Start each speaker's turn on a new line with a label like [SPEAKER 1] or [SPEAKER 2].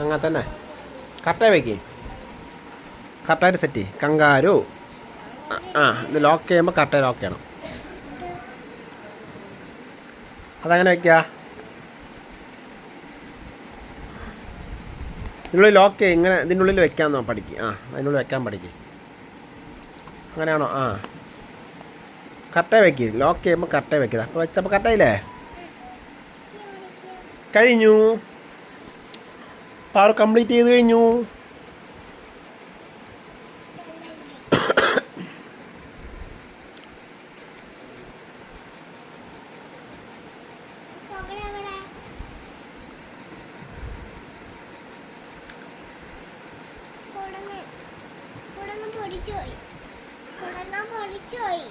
[SPEAKER 1] അങ്ങനെ തന്നെ കറക്റ്റായി വയ്ക്കേ, കറക്റ്റായിട്ട് സെറ്റ് ചെയ്യും. കങ്കാരു ഇത് ലോക്ക് ചെയ്യുമ്പോൾ കറക്റ്റായി ലോക്ക് ചെയ്യണം. അതങ്ങനെ വയ്ക്കുക. ഇതിനുള്ളിൽ ലോക്ക് ചെയ്യും. ഇങ്ങനെ ഇതിൻ്റെ ഉള്ളിൽ വെക്കാമെന്നോ പഠിക്കുക. അതിനുള്ളിൽ വെക്കാൻ പഠിക്കുക. അങ്ങനെയാണോ? കറക്റ്റായി വയ്ക്കുക. ലോക്ക് ചെയ്യുമ്പോൾ കറക്റ്റായി വയ്ക്കുക. അപ്പോൾ വെച്ചപ്പോൾ കറക്റ്റായില്ലേ? കഴിഞ്ഞു. പവർ കംപ്ലീറ്റ് ചെയ്ത് കഴിഞ്ഞു.
[SPEAKER 2] പൊടിച്ചു പോയി.